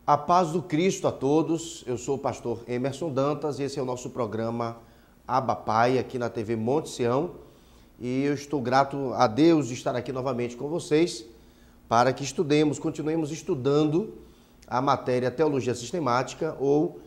A paz do Cristo a todos, eu sou o pastor Emerson Dantas e esse é o nosso programa Abba Pai aqui na TV Monte Sião e eu estou grato a Deus de estar aqui novamente com vocês para que continuemos estudando a matéria Teologia Sistemática ou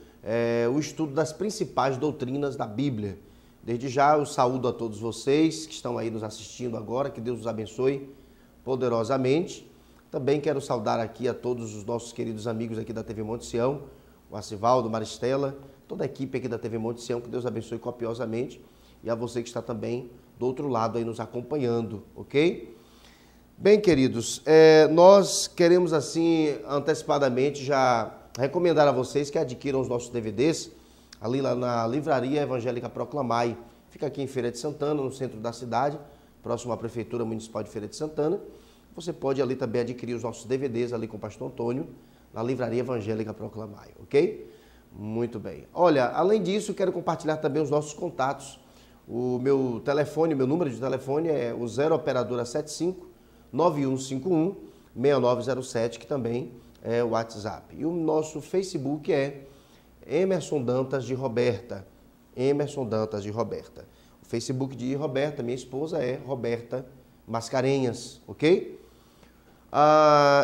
o estudo das principais doutrinas da Bíblia. Desde já eu saúdo a todos vocês que estão aí nos assistindo agora, que Deus os abençoe poderosamente. Também quero saudar aqui a todos os nossos queridos amigos aqui da TV Monte Sião, o Acivaldo, Maristela, toda a equipe aqui da TV Monte Sião, que Deus abençoe copiosamente, e a você que está também do outro lado aí nos acompanhando, ok? Bem, queridos, nós queremos assim, antecipadamente, já recomendar a vocês que adquiram os nossos DVDs, ali lá na Livraria Evangélica Proclamai, fica aqui em Feira de Santana, no centro da cidade, próximo à Prefeitura Municipal de Feira de Santana. Você pode ali também adquirir os nossos DVDs ali com o pastor Antônio, na Livraria Evangélica Proclamai, ok? Muito bem. Olha, além disso, quero compartilhar também os nossos contatos. O meu telefone, meu número de telefone é o 0 operadora 75 9151 6907, que também é o WhatsApp. E o nosso Facebook é Emerson Dantas de Roberta. Emerson Dantas de Roberta. O Facebook de Roberta, minha esposa, é Roberta Mascarenhas, ok?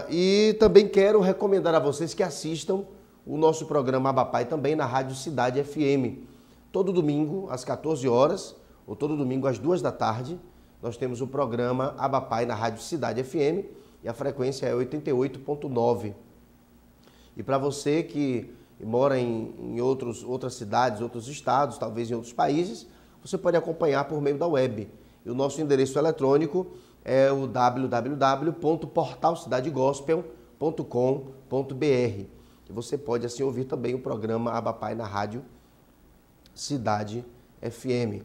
E também quero recomendar a vocês que assistam o nosso programa Abba Pai também na Rádio Cidade FM. Todo domingo às 14 horas, ou todo domingo às 2 da tarde, nós temos o programa Abba Pai na Rádio Cidade FM e a frequência é 88.9. E para você que mora em outras cidades, outros estados, talvez em outros países, você pode acompanhar por meio da web. E o nosso endereço eletrônico é o www.portalcidadegospel.com.br. E você pode assim ouvir também o programa Abba Pai na Rádio Cidade FM.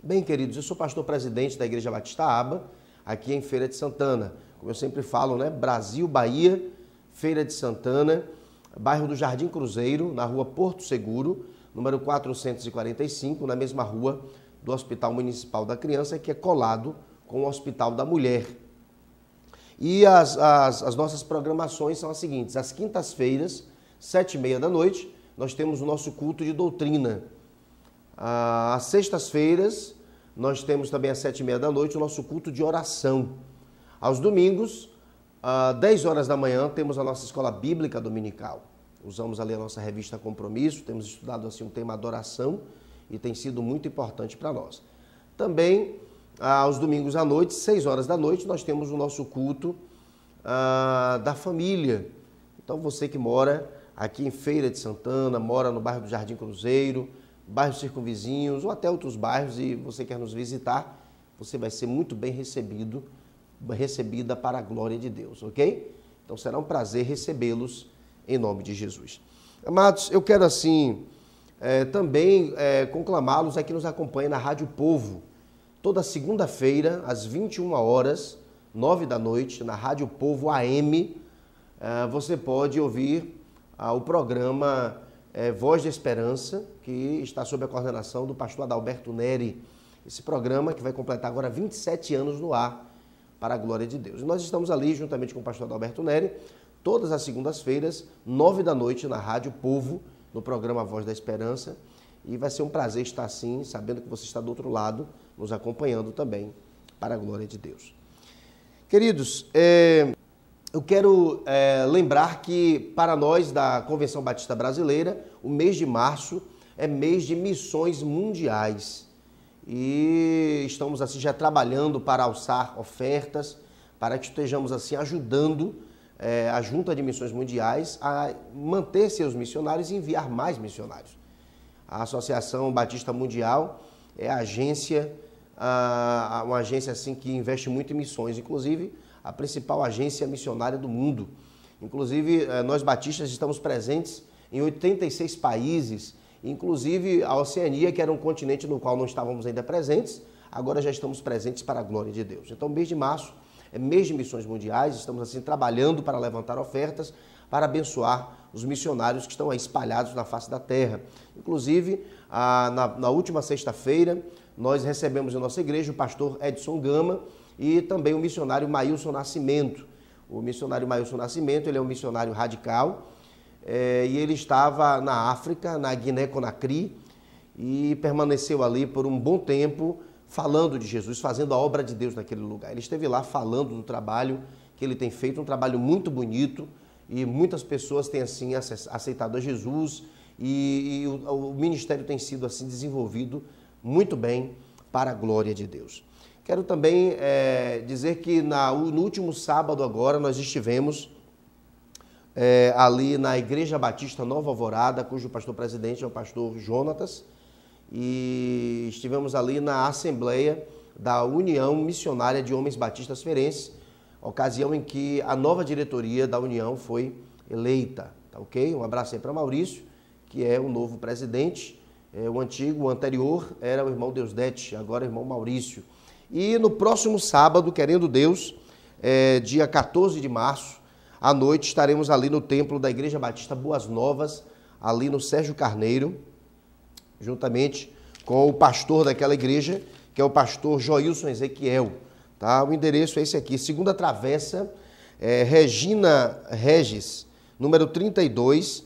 Bem, queridos, eu sou pastor presidente da Igreja Batista Abba, aqui em Feira de Santana. Como eu sempre falo, né? Brasil, Bahia, Feira de Santana, bairro do Jardim Cruzeiro, na rua Porto Seguro, número 445, na mesma rua do Hospital Municipal da Criança, que é colado com o Hospital da Mulher. E as nossas programações são as seguintes: às quintas-feiras, 7h30 da noite, nós temos o nosso culto de doutrina. Às sextas-feiras, nós temos também às 7h30 da noite o nosso culto de oração. Aos domingos, às 10 horas da manhã, temos a nossa escola bíblica dominical. Usamos ali a nossa revista Compromisso, temos estudado assim um tema adoração e tem sido muito importante para nós. Também, aos domingos à noite, 6 horas da noite, nós temos o nosso culto da família. Então, você que mora aqui em Feira de Santana, mora no bairro do Jardim Cruzeiro, bairros circunvizinhos ou até outros bairros e você quer nos visitar, você vai ser muito bem recebida para a glória de Deus, ok? Então, será um prazer recebê-los em nome de Jesus. Amados, eu quero assim também conclamá-los a que nos acompanhem na Rádio Povo. Toda segunda-feira, às 21 horas, 9 da noite, na Rádio Povo AM, você pode ouvir o programa Voz de Esperança, que está sob a coordenação do pastor Adalberto Neri. Esse programa que vai completar agora 27 anos no ar, para a glória de Deus. E nós estamos ali, juntamente com o pastor Adalberto Neri, todas as segundas-feiras, 9 da noite, na Rádio Povo, no programa Voz da Esperança. E vai ser um prazer estar assim, sabendo que você está do outro lado, nos acompanhando também, para a glória de Deus. Queridos, eu quero lembrar que para nós da Convenção Batista Brasileira, o mês de março é mês de missões mundiais. E estamos assim já trabalhando para alçar ofertas, para que estejamos assim ajudando a Junta de Missões Mundiais a manter seus missionários e enviar mais missionários. A Associação Batista Mundial é a agência, uma agência assim que investe muito em missões, inclusive a principal agência missionária do mundo. Inclusive, nós batistas estamos presentes em 86 países, inclusive a Oceania, que era um continente no qual não estávamos ainda presentes, agora já estamos presentes para a glória de Deus. Então, mês de março é mês de missões mundiais, estamos assim trabalhando para levantar ofertas, para abençoar os missionários que estão aí espalhados na face da terra. Inclusive, na última sexta-feira, nós recebemos em nossa igreja o pastor Edson Gama e também o missionário Maílson Nascimento. O missionário Maílson Nascimento, ele é um missionário radical, e ele estava na África, na Guiné-Conakry, e permaneceu ali por um bom tempo falando de Jesus, fazendo a obra de Deus naquele lugar. Ele esteve lá falando do trabalho que ele tem feito, um trabalho muito bonito, e muitas pessoas têm assim aceitado a Jesus, e o ministério tem sido assim desenvolvido muito bem para a glória de Deus. Quero também dizer que no último sábado agora nós estivemos ali na Igreja Batista Nova Alvorada, cujo pastor presidente é o pastor Jonatas, e estivemos ali na Assembleia da União Missionária de Homens Batistas Ferenses, ocasião em que a nova diretoria da União foi eleita, tá ok? Um abraço aí para Maurício, que é o novo presidente. O anterior era o irmão Deusdete, agora é o irmão Maurício. E no próximo sábado, querendo Deus, dia 14 de março, à noite, estaremos ali no templo da Igreja Batista Boas Novas, ali no Sérgio Carneiro, juntamente com o pastor daquela igreja, que é o pastor Joilson Ezequiel. Tá? O endereço é esse aqui, Segunda Travessa, Regina Regis, número 32,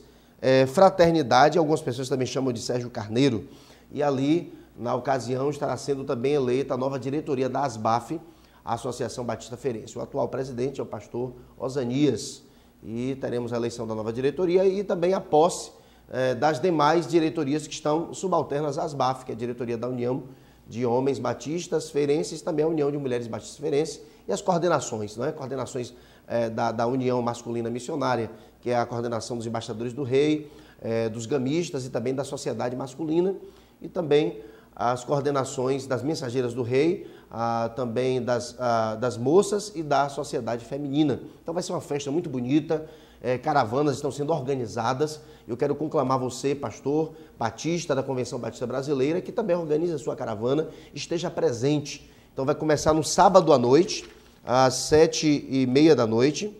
Fraternidade, algumas pessoas também chamam de Sérgio Carneiro, e ali, na ocasião, estará sendo também eleita a nova diretoria da ASBAF, a Associação Batista Ferense. O atual presidente é o pastor Osanias, e teremos a eleição da nova diretoria e também a posse das demais diretorias que estão subalternas à ASBAF, que é a diretoria da União de Homens Batistas Ferenses, também a União de Mulheres Batistas Ferenses, e as coordenações, não é? Coordenações da União Masculina Missionária, que é a coordenação dos embaixadores do rei, dos gamistas e também da sociedade masculina, e também as coordenações das mensageiras do rei, também das moças e da sociedade feminina. Então vai ser uma festa muito bonita, caravanas estão sendo organizadas. Eu quero conclamar você, pastor batista da Convenção Batista Brasileira, que também organiza a sua caravana, esteja presente. Então vai começar no sábado à noite, às 7h30 da noite,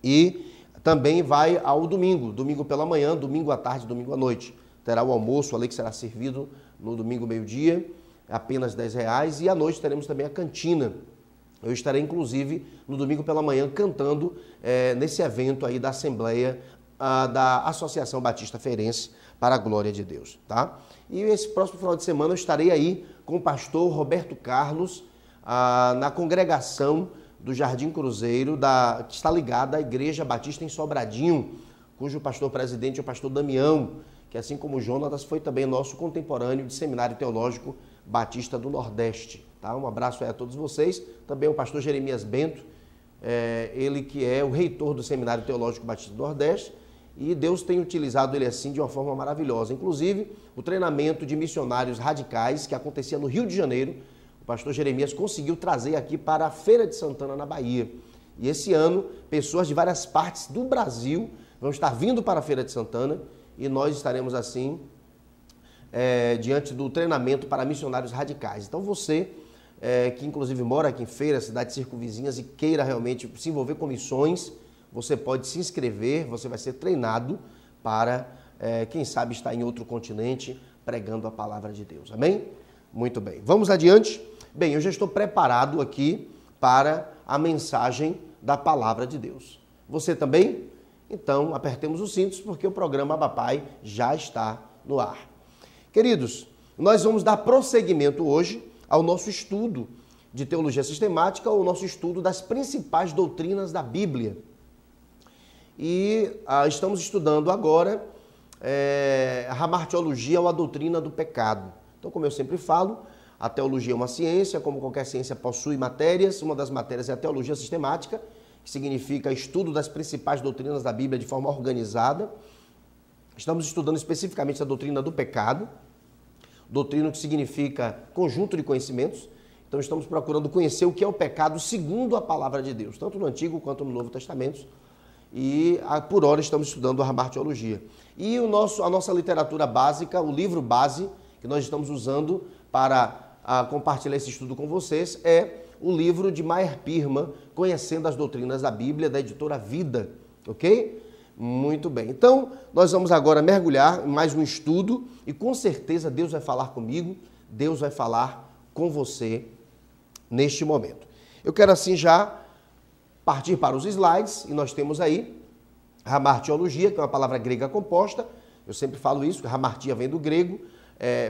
e também vai ao domingo pela manhã, domingo à tarde, domingo à noite. Terá o almoço ali que será servido no domingo meio-dia, apenas R$10, e à noite teremos também a cantina. Eu estarei, inclusive, no domingo pela manhã cantando nesse evento aí da Assembleia da Associação Batista Ferense, para a glória de Deus, tá? E esse próximo final de semana eu estarei aí com o pastor Roberto Carlos, na congregação do Jardim Cruzeiro, que está ligada à Igreja Batista em Sobradinho, cujo pastor presidente é o pastor Damião, que assim como o Jonatas foi também nosso contemporâneo de Seminário Teológico Batista do Nordeste. Tá? Um abraço aí a todos vocês. Também o pastor Jeremias Bento, ele que é o reitor do Seminário Teológico Batista do Nordeste, e Deus tem utilizado ele assim de uma forma maravilhosa. Inclusive, o treinamento de missionários radicais que acontecia no Rio de Janeiro, o pastor Jeremias conseguiu trazer aqui para a Feira de Santana, na Bahia. E esse ano, pessoas de várias partes do Brasil vão estar vindo para a Feira de Santana, e nós estaremos assim diante do treinamento para missionários radicais. Então você, que inclusive mora aqui em Feira, cidades circunvizinhas, e queira realmente se envolver com missões, você pode se inscrever, você vai ser treinado para, quem sabe, estar em outro continente pregando a palavra de Deus. Amém? Muito bem. Vamos adiante? Bem, eu já estou preparado aqui para a mensagem da palavra de Deus. Você também? Então, apertemos os cintos, porque o programa Abapai já está no ar. Queridos, nós vamos dar prosseguimento hoje ao nosso estudo de teologia sistemática, ao nosso estudo das principais doutrinas da Bíblia. E estamos estudando agora a hamartiologia, ou a doutrina do pecado. Então, como eu sempre falo, a teologia é uma ciência, como qualquer ciência possui matérias. Uma das matérias é a teologia sistemática, que significa estudo das principais doutrinas da Bíblia de forma organizada. Estamos estudando especificamente a doutrina do pecado, doutrina que significa conjunto de conhecimentos. Então estamos procurando conhecer o que é o pecado segundo a palavra de Deus, tanto no Antigo quanto no Novo Testamento. E por hora estamos estudando a hamartiologia. E a nossa literatura básica, o livro base que nós estamos usando para compartilhar esse estudo com vocês é o livro de Meyer Pirma, Conhecendo as Doutrinas da Bíblia, da editora Vida, ok? Muito bem. Então, nós vamos agora mergulhar em mais um estudo e com certeza Deus vai falar comigo, Deus vai falar com você neste momento. Eu quero assim já partir para os slides e nós temos aí Hamartiologia, que é uma palavra grega composta, eu sempre falo isso, hamartia vem do grego,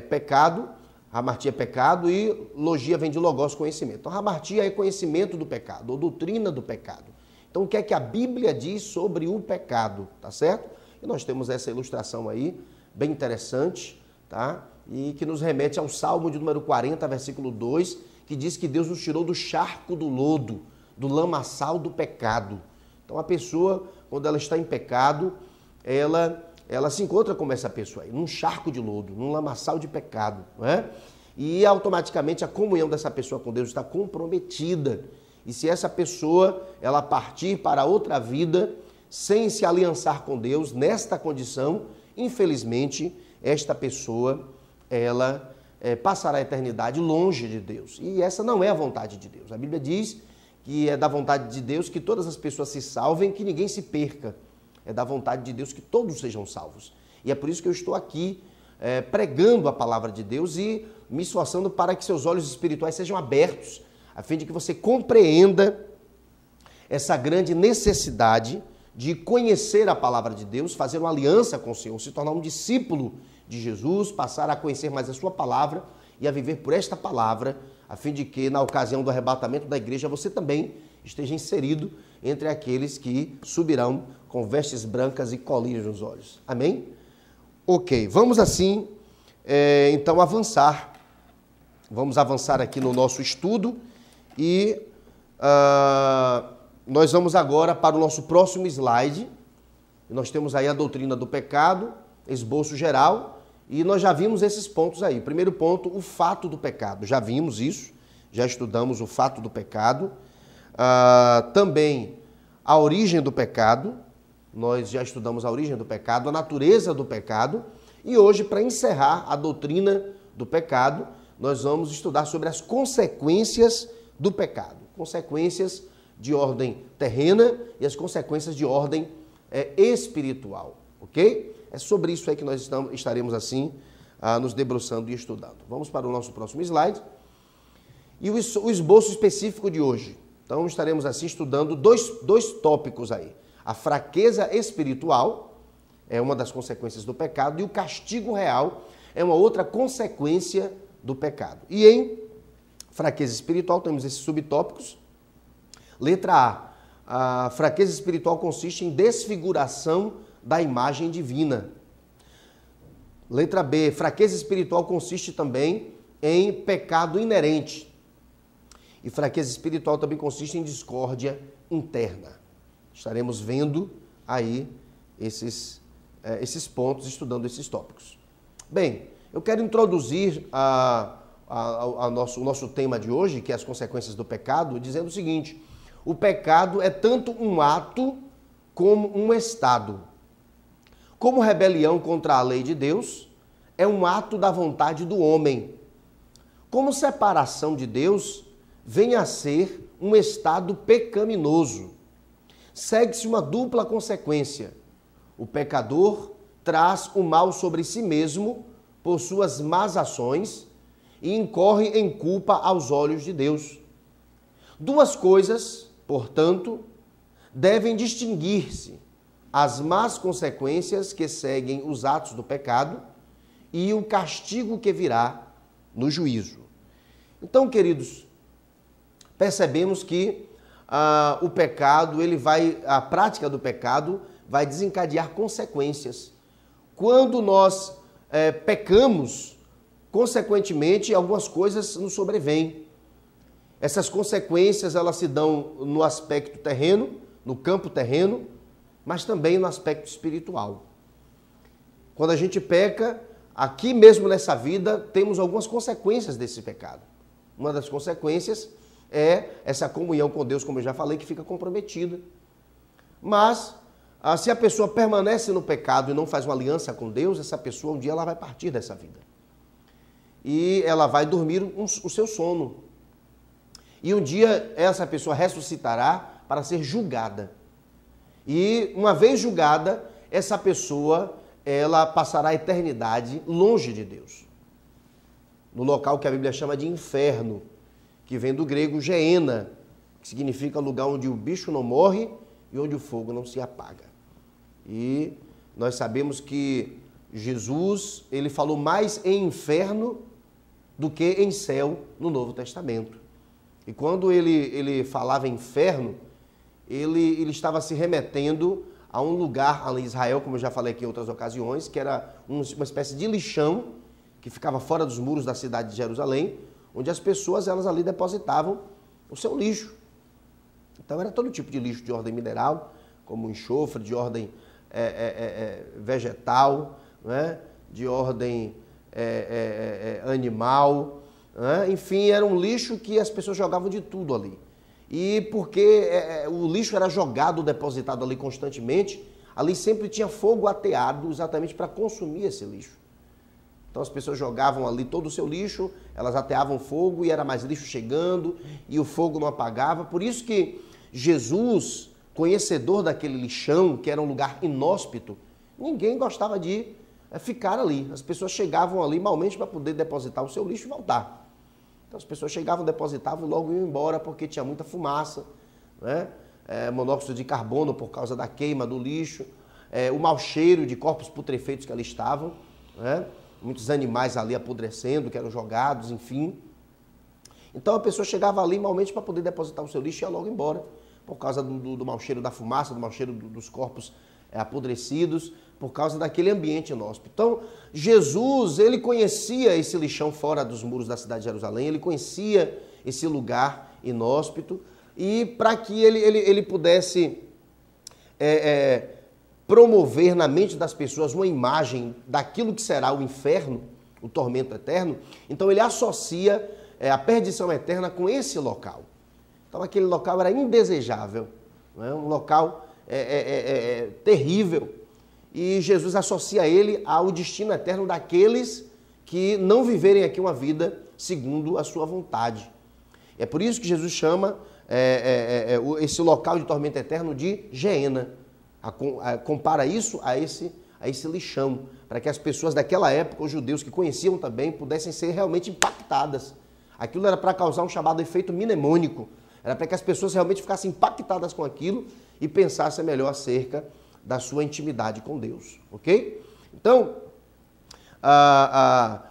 pecado, hamartia é pecado e logia vem de logos, conhecimento. Então, hamartia é conhecimento do pecado, ou doutrina do pecado. Então, o que é que a Bíblia diz sobre o pecado, tá certo? E nós temos essa ilustração aí, bem interessante, tá? E que nos remete ao Salmo de número 40, versículo 2, que diz que Deus nos tirou do charco do lodo, do lamaçal do pecado. Então, a pessoa, quando ela está em pecado, ela se encontra como essa pessoa aí, num charco de lodo, num lamaçal de pecado, não é? E automaticamente a comunhão dessa pessoa com Deus está comprometida. E se essa pessoa, ela partir para outra vida, sem se aliançar com Deus, nesta condição, infelizmente, esta pessoa, ela passará a eternidade longe de Deus. E essa não é a vontade de Deus. A Bíblia diz que é da vontade de Deus que todas as pessoas se salvem, que ninguém se perca. É da vontade de Deus que todos sejam salvos. E é por isso que eu estou aqui pregando a palavra de Deus e me esforçando para que seus olhos espirituais sejam abertos, a fim de que você compreenda essa grande necessidade de conhecer a palavra de Deus, fazer uma aliança com o Senhor, se tornar um discípulo de Jesus, passar a conhecer mais a sua palavra e a viver por esta palavra, a fim de que na ocasião do arrebatamento da igreja você também esteja inserido entre aqueles que subirão com vestes brancas e colírios nos olhos. Amém? Ok, vamos assim, então avançar. Vamos avançar aqui no nosso estudo e nós vamos agora para o nosso próximo slide. Nós temos aí a doutrina do pecado, esboço geral, e nós já vimos esses pontos aí. Primeiro ponto, o fato do pecado. Já vimos isso, já estudamos o fato do pecado. Também a origem do pecado, nós já estudamos a origem do pecado, a natureza do pecado, e hoje, para encerrar a doutrina do pecado, nós vamos estudar sobre as consequências do pecado, consequências de ordem terrena e as consequências de ordem espiritual, ok? É sobre isso aí que nós estaremos assim nos debruçando e estudando. Vamos para o nosso próximo slide. E o esboço específico de hoje. Então, estaremos assim estudando dois tópicos aí. A fraqueza espiritual é uma das consequências do pecado e o castigo real é uma outra consequência do pecado. E em fraqueza espiritual temos esses subtópicos. Letra A fraqueza espiritual consiste em desfiguração da imagem divina. Letra B, fraqueza espiritual consiste também em pecado inerente. E fraqueza espiritual também consiste em discórdia interna. Estaremos vendo aí esses pontos, estudando esses tópicos. Bem, eu quero introduzir o nosso tema de hoje, que é as consequências do pecado, dizendo o seguinte: o pecado é tanto um ato como um estado. Como rebelião contra a lei de Deus, é um ato da vontade do homem. Como separação de Deus, vem a ser um estado pecaminoso. Segue-se uma dupla consequência. O pecador traz o mal sobre si mesmo por suas más ações e incorre em culpa aos olhos de Deus. Duas coisas, portanto, devem distinguir-se: as más consequências que seguem os atos do pecado e o castigo que virá no juízo. Então, queridos, percebemos que o pecado, a prática do pecado vai desencadear consequências. Quando nós pecamos, consequentemente, algumas coisas nos sobrevêm. Essas consequências, elas se dão no aspecto terreno, no campo terreno, mas também no aspecto espiritual. Quando a gente peca, aqui mesmo nessa vida, temos algumas consequências desse pecado. Uma das consequências é essa comunhão com Deus, como eu já falei, que fica comprometida. Mas, se a pessoa permanece no pecado e não faz uma aliança com Deus, essa pessoa um dia ela vai partir dessa vida. E ela vai dormir o seu sono. E um dia essa pessoa ressuscitará para ser julgada. E uma vez julgada, essa pessoa ela passará a eternidade longe de Deus. No local que a Bíblia chama de inferno, que vem do grego Geena, que significa lugar onde o bicho não morre e onde o fogo não se apaga. E nós sabemos que Jesus, ele falou mais em inferno do que em céu no Novo Testamento. E quando ele falava inferno, ele estava se remetendo a um lugar ali em Israel, como eu já falei aqui em outras ocasiões, que era uma espécie de lixão que ficava fora dos muros da cidade de Jerusalém, onde as pessoas elas ali depositavam o seu lixo. Então era todo tipo de lixo de ordem mineral, como enxofre, de ordem vegetal, né? De ordem animal, né? Enfim, era um lixo que as pessoas jogavam de tudo ali. E porque o lixo era jogado, depositado ali constantemente, ali sempre tinha fogo ateado exatamente para consumir esse lixo. Então as pessoas jogavam ali todo o seu lixo, elas ateavam fogo e era mais lixo chegando e o fogo não apagava. Por isso que Jesus, conhecedor daquele lixão, que era um lugar inóspito, ninguém gostava de ficar ali. As pessoas chegavam ali malmente para poder depositar o seu lixo e voltar. Então as pessoas chegavam, depositavam e logo iam embora porque tinha muita fumaça, né? Monóxido de carbono por causa da queima do lixo, o mau cheiro de corpos putrefeitos que ali estavam, né? Muitos animais ali apodrecendo, que eram jogados, enfim. Então a pessoa chegava ali malmente para poder depositar o seu lixo e ia logo embora, por causa do mau cheiro da fumaça, do mau cheiro dos corpos apodrecidos, por causa daquele ambiente inóspito. Então, Jesus, ele conhecia esse lixão fora dos muros da cidade de Jerusalém, ele conhecia esse lugar inóspito, e para que ele pudesse promover na mente das pessoas uma imagem daquilo que será o inferno, o tormento eterno, então ele associa a perdição eterna com esse local. Então aquele local era indesejável, né? Um local terrível, e Jesus associa ele ao destino eterno daqueles que não viverem aqui uma vida segundo a sua vontade. É por isso que Jesus chama esse local de tormento eterno de Geena. Compara isso a esse lixão, para que as pessoas daquela época, os judeus que conheciam também, pudessem ser realmente impactadas. Aquilo era para causar um chamado efeito mnemônico, era para que as pessoas realmente ficassem impactadas com aquilo e pensassem melhor acerca da sua intimidade com Deus, ok? Então,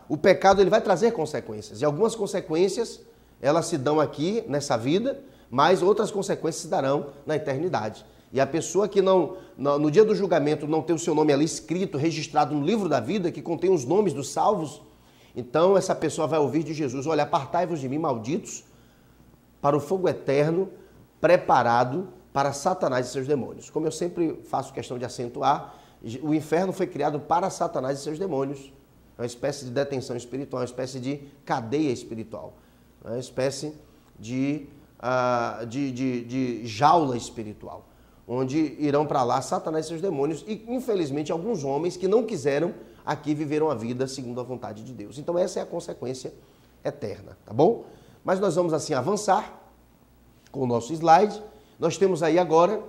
o pecado ele vai trazer consequências, e algumas consequências elas se dão aqui nessa vida, mas outras consequências se darão na eternidade. E a pessoa que no dia do julgamento não tem o seu nome ali escrito, registrado no livro da vida, que contém os nomes dos salvos, então essa pessoa vai ouvir de Jesus: olha, apartai-vos de mim, malditos, para o fogo eterno, preparado para Satanás e seus demônios. Como eu sempre faço questão de acentuar, o inferno foi criado para Satanás e seus demônios. É uma espécie de detenção espiritual, uma espécie de cadeia espiritual, uma espécie de jaula espiritual, onde irão para lá Satanás e seus demônios e, infelizmente, alguns homens que não quiseram aqui viveram a vida segundo a vontade de Deus. Então essa é a consequência eterna, tá bom? Mas nós vamos assim avançar com o nosso slide. Nós temos aí agora,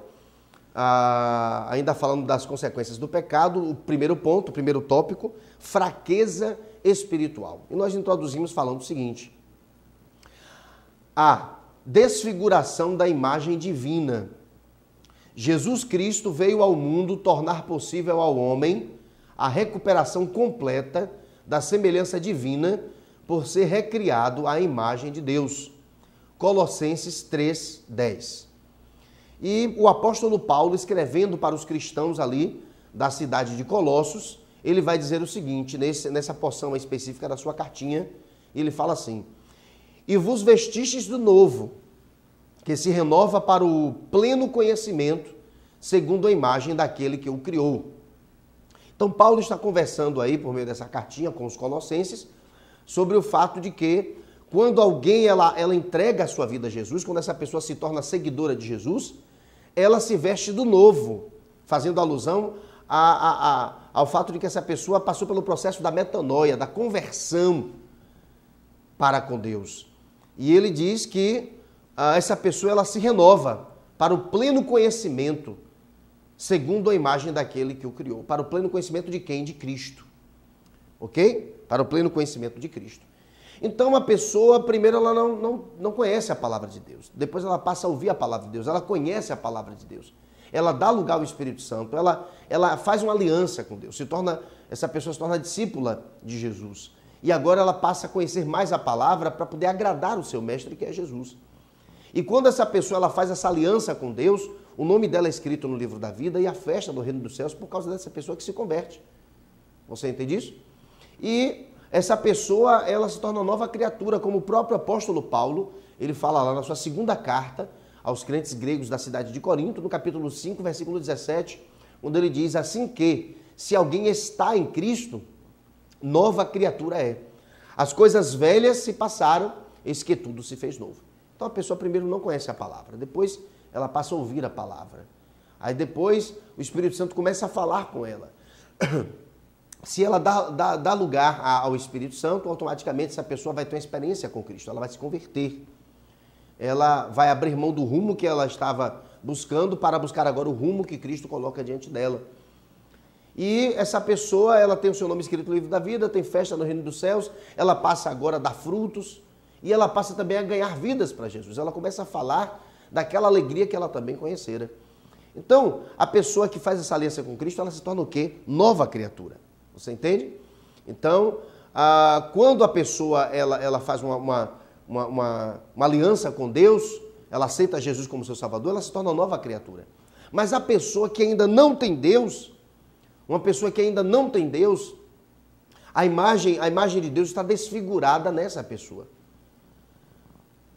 ainda falando das consequências do pecado, o primeiro ponto, o primeiro tópico, fraqueza espiritual. E nós introduzimos falando o seguinte: a desfiguração da imagem divina. Jesus Cristo veio ao mundo tornar possível ao homem a recuperação completa da semelhança divina por ser recriado à imagem de Deus. Colossenses 3:10. E o apóstolo Paulo, escrevendo para os cristãos ali da cidade de Colossos, ele vai dizer o seguinte, nessa porção específica da sua cartinha, ele fala assim: e vos vestistes do novo, que se renova para o pleno conhecimento, segundo a imagem daquele que o criou. Então Paulo está conversando aí, por meio dessa cartinha com os colossenses, sobre o fato de que quando alguém ela entrega a sua vida a Jesus, quando essa pessoa se torna seguidora de Jesus, ela se veste do novo, fazendo alusão ao fato de que essa pessoa passou pelo processo da metanoia, da conversão para com Deus. E ele diz que essa pessoa ela se renova para o pleno conhecimento, segundo a imagem daquele que o criou. Para o pleno conhecimento de quem? De Cristo. Ok? Para o pleno conhecimento de Cristo. Então a pessoa, primeiro, ela não conhece a palavra de Deus. Depois ela passa a ouvir a palavra de Deus. Ela conhece a palavra de Deus. ela dá lugar ao Espírito Santo, ela faz uma aliança com Deus, essa pessoa se torna discípula de Jesus. E agora ela passa a conhecer mais a palavra para poder agradar o seu mestre, que é Jesus. E quando essa pessoa ela faz essa aliança com Deus, o nome dela é escrito no livro da vida e a festa do reino dos céus por causa dessa pessoa que se converte. Você entende isso? E essa pessoa, ela se torna uma nova criatura, como o próprio apóstolo Paulo, ele fala lá na sua segunda carta aos crentes gregos da cidade de Corinto, no capítulo 5, versículo 17, onde ele diz assim que, se alguém está em Cristo, nova criatura é. As coisas velhas se passaram, eis que tudo se fez novo. Então a pessoa primeiro não conhece a palavra, depois ela passa a ouvir a palavra. Aí depois o Espírito Santo começa a falar com ela. Se ela dá lugar ao Espírito Santo, automaticamente essa pessoa vai ter uma experiência com Cristo, ela vai se converter. Ela vai abrir mão do rumo que ela estava buscando para buscar agora o rumo que Cristo coloca diante dela. E essa pessoa, ela tem o seu nome escrito no livro da vida, tem festa no reino dos céus, ela passa agora a dar frutos e ela passa também a ganhar vidas para Jesus. Ela começa a falar daquela alegria que ela também conhecera. Então, a pessoa que faz essa aliança com Cristo, ela se torna o quê? Nova criatura. Você entende? Então, quando a pessoa ela faz uma aliança com Deus, ela aceita Jesus como seu Salvador, ela se torna uma nova criatura. Mas a pessoa que ainda não tem Deus, uma pessoa que ainda não tem Deus, a imagem de Deus está desfigurada nessa pessoa.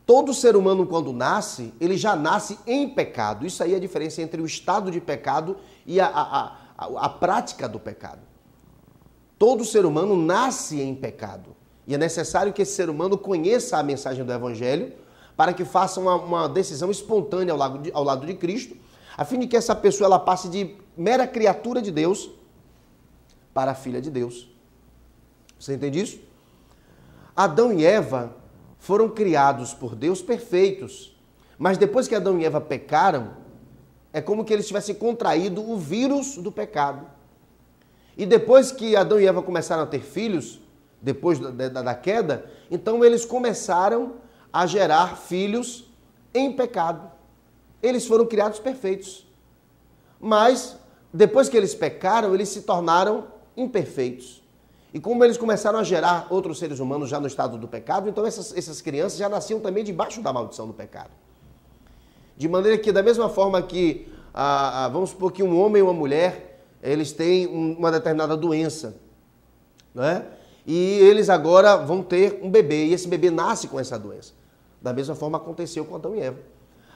Todo ser humano, quando nasce, ele já nasce em pecado. Isso aí é a diferença entre o estado de pecado e a prática do pecado. Todo ser humano nasce em pecado. E é necessário que esse ser humano conheça a mensagem do Evangelho para que faça uma decisão espontânea ao lado de Cristo, a fim de que essa pessoa ela passe de mera criatura de Deus para a filha de Deus. Você entende isso? Adão e Eva foram criados por Deus perfeitos, mas depois que Adão e Eva pecaram, é como que eles tivessem contraído o vírus do pecado. E depois que Adão e Eva começaram a ter filhos, depois da queda, então eles começaram a gerar filhos em pecado. Eles foram criados perfeitos. Mas, depois que eles pecaram, eles se tornaram imperfeitos. E como eles começaram a gerar outros seres humanos já no estado do pecado, então essas crianças já nasciam também debaixo da maldição do pecado. De maneira que, da mesma forma que, vamos supor que um homem e uma mulher, eles têm uma determinada doença, né? E eles agora vão ter um bebê, e esse bebê nasce com essa doença. Da mesma forma aconteceu com Adão e Eva.